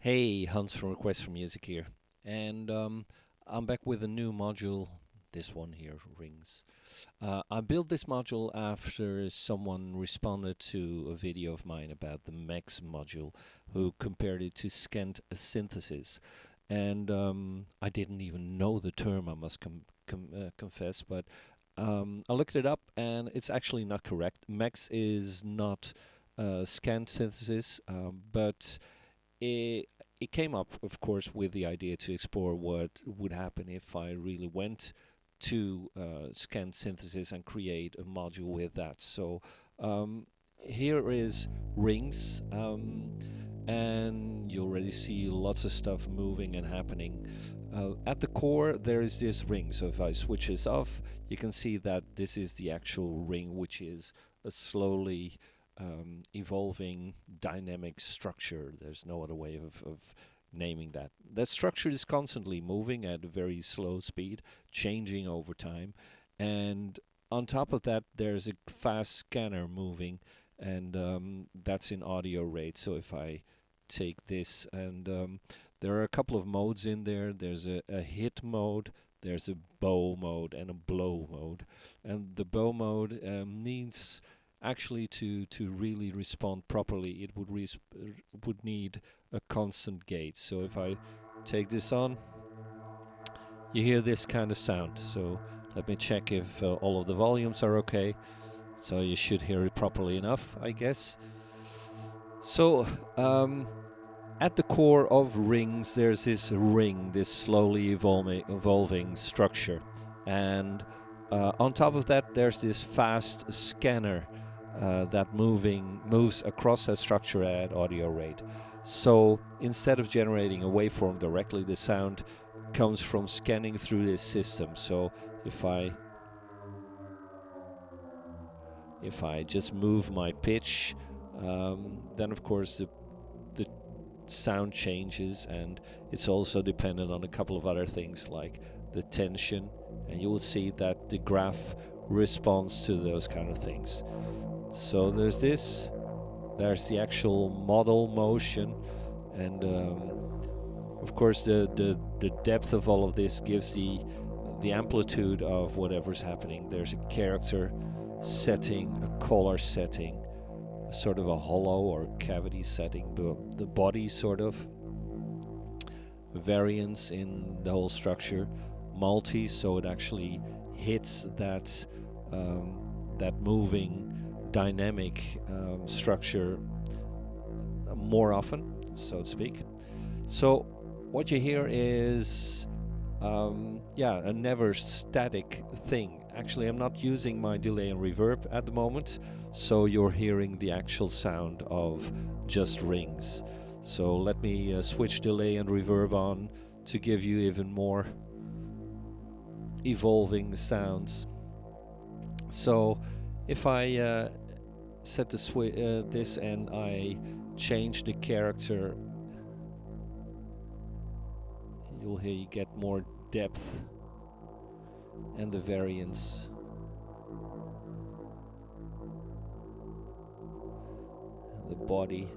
Hey, Hans from Request for Music here, and I'm back with a new module. This one here, Rngz. I built this module after someone responded to a video of mine about the MECHZ module, who compared it to scant synthesis, and I didn't even know the term. I must confess, but I looked it up, and it's actually not correct. MECHZ is not scant synthesis, but it it came up, of course, with the idea to explore what would happen if I really went to scan synthesis and create a module with that. So here is Rngz, and you already see lots of stuff moving and happening. At the core, there is this ring. So if I switch this off, you can see that this is the actual ring, which is a slowly evolving dynamic structure. There's no other way of naming that. That structure is constantly moving at a very slow speed, changing over time. And on top of that, there's a fast scanner moving, and that's in audio rate. So if I take this, and there are a couple of modes in there. There's a hit mode, there's a bow mode, and a blow mode. And the bow mode needs actually to really respond properly, it would need a constant gate. So if I take this on, you hear this kind of sound. So let me check if all of the volumes are okay. So you should hear it properly enough, I guess. So at the core of Rngz, there's this ring, this slowly evolving structure, and on top of that, there's this fast scanner that moves across that structure at audio rate. So instead of generating a waveform directly, the sound comes from scanning through this system. So if I just move my pitch, then of course the sound changes, and it's also dependent on a couple of other things like the tension, and you will see that the graph responds to those kind of things. So there's the actual model motion, and of course the depth of all of this gives the amplitude of whatever's happening. There's a character setting, a color setting, sort of a hollow or cavity setting, the body sort of variance in the whole structure, multi, so it actually hits that that moving dynamic structure more often, so to speak. So what you hear is a never static thing. Actually, I'm not using my delay and reverb at the moment, so you're hearing the actual sound of just Rngz. So let me switch delay and reverb on to give you even more evolving sounds. So if I set this and I change the character, you get more depth and the variance. The body.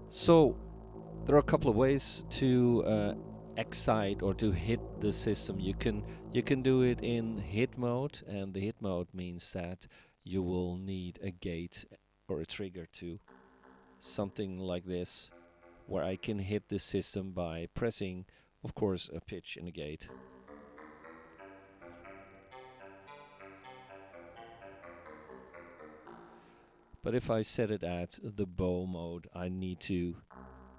So there are a couple of ways to excite or to hit the system. You can do it in hit mode, and the hit mode means that you will need a gate or a trigger to something like this, where I can hit the system by pressing, of course, a pitch in a gate. But if I set it at the bow mode, I need to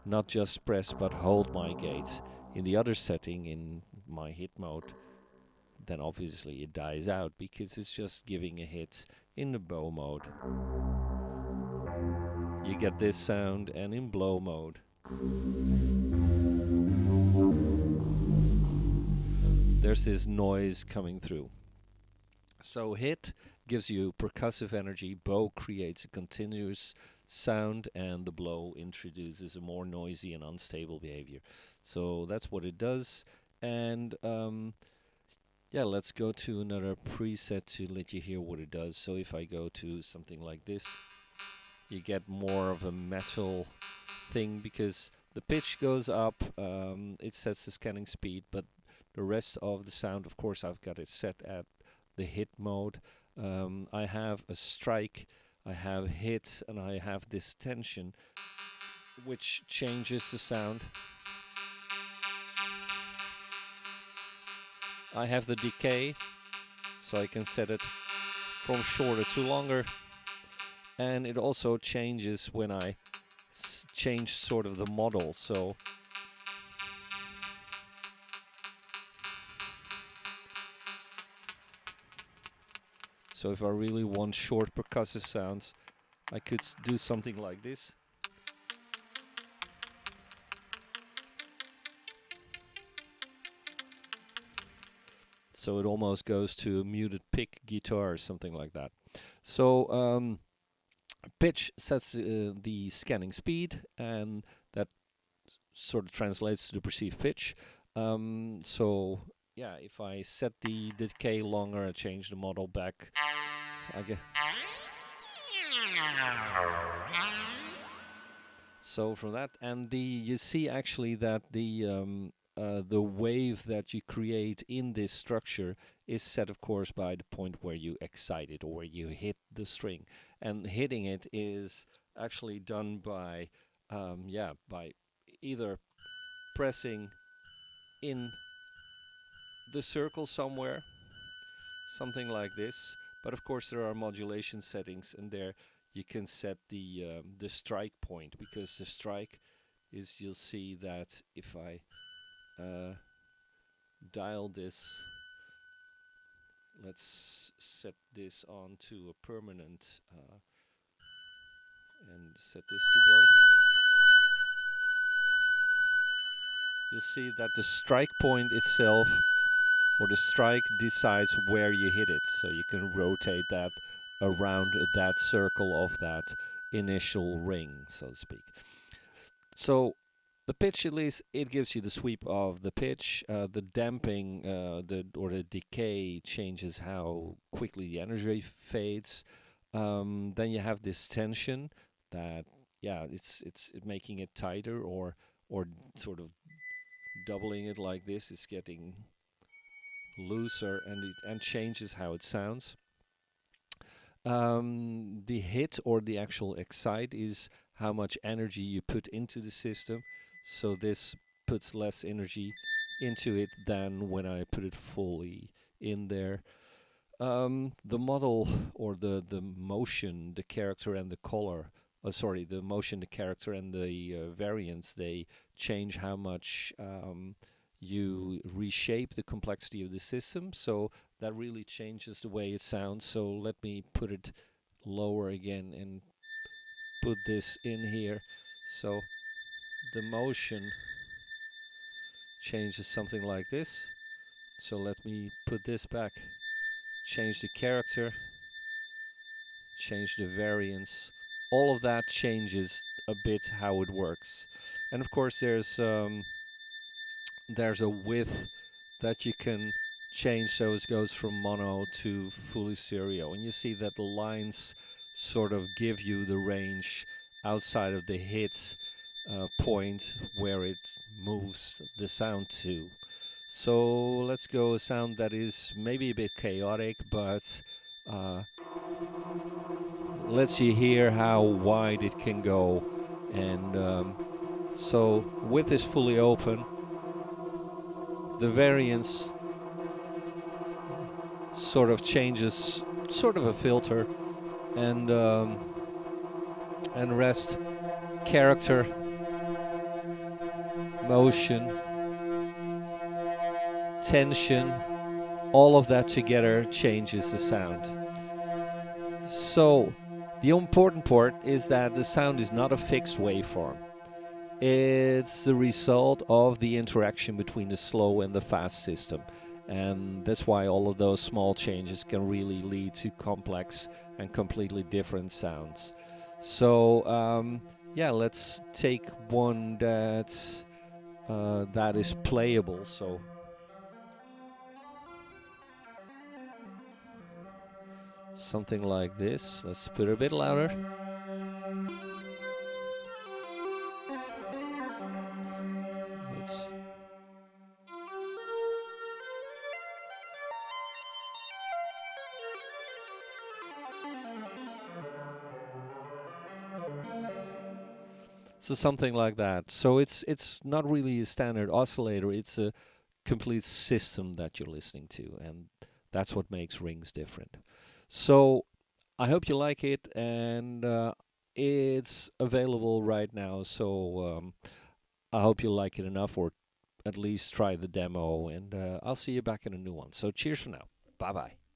not just press but hold my gate. In the other setting, in my hit mode, then obviously it dies out because it's just giving a hit. In the bow mode, you get this sound, and in blow mode, there's this noise coming through. So hit gives you percussive energy, bow creates a continuous sound, and the blow introduces a more noisy and unstable behavior. So that's what it does. And let's go to another preset to let you hear what it does. So if I go to something like this, you get more of a metal thing because the pitch goes up, it sets the scanning speed, but the rest of the sound, of course, I've got it set at the hit mode. I have a strike, I have hit, and I have this tension, which changes the sound. I have the decay, so I can set it from shorter to longer. And it also changes when I change sort of the model. So if I really want short percussive sounds, I could do something like this. So it almost goes to a muted pick guitar or something like that. So pitch sets the scanning speed, and that sort of translates to the perceived pitch. So yeah, if I set the decay longer, I change the model back. I get so from that, and you see actually that the wave that you create in this structure is set, of course, by the point where you excite it or where you hit the string, and hitting it is actually done by by either pressing in the circle somewhere, something like this. But of course there are modulation settings, and there you can set the strike point, because the strike is, you'll see that if I dial this, let's set this on to a permanent and set this to low. You'll see that the strike point itself, or the strike, decides where you hit it, so you can rotate that around that circle of that initial ring, so to speak. So the pitch, at least, it gives you the sweep of the pitch. The damping, the decay changes how quickly the energy fades. Then you have this tension that, it's making it tighter, or sort of doubling it like this. It's getting looser, and changes how it sounds. The hit, or the actual excite, is how much energy you put into the system. So this puts less energy into it than when I put it fully in there. The model, or the motion, the character, and the color. The motion, the character, and the variance, they change how much you reshape the complexity of the system. So that really changes the way it sounds. So let me put it lower again and put this in here. So the motion changes something like this. So let me put this back, change the character, change the variance. All of that changes a bit how it works. And of course there's a width that you can change, so it goes from mono to fully stereo, and you see that the lines sort of give you the range outside of the hit point where it moves the sound to. So let's go a sound that is maybe a bit chaotic, but lets you hear how wide it can go. And so with this fully open, the variance sort of changes, sort of a filter, and rest, character, motion, tension, all of that together changes the sound. So the important part is that the sound is not a fixed waveform. It's the result of the interaction between the slow and the fast system. And that's why all of those small changes can really lead to complex and completely different sounds. So let's take one that is playable. So something like this. Let's put it a bit louder. So something like that. So it's not really a standard oscillator. It's a complete system that you're listening to, and that's what makes Rngz different. So I hope you like it, and it's available right now. So I hope you like it enough, or at least try the demo, and I'll see you back in a new one. So cheers for now. Bye bye.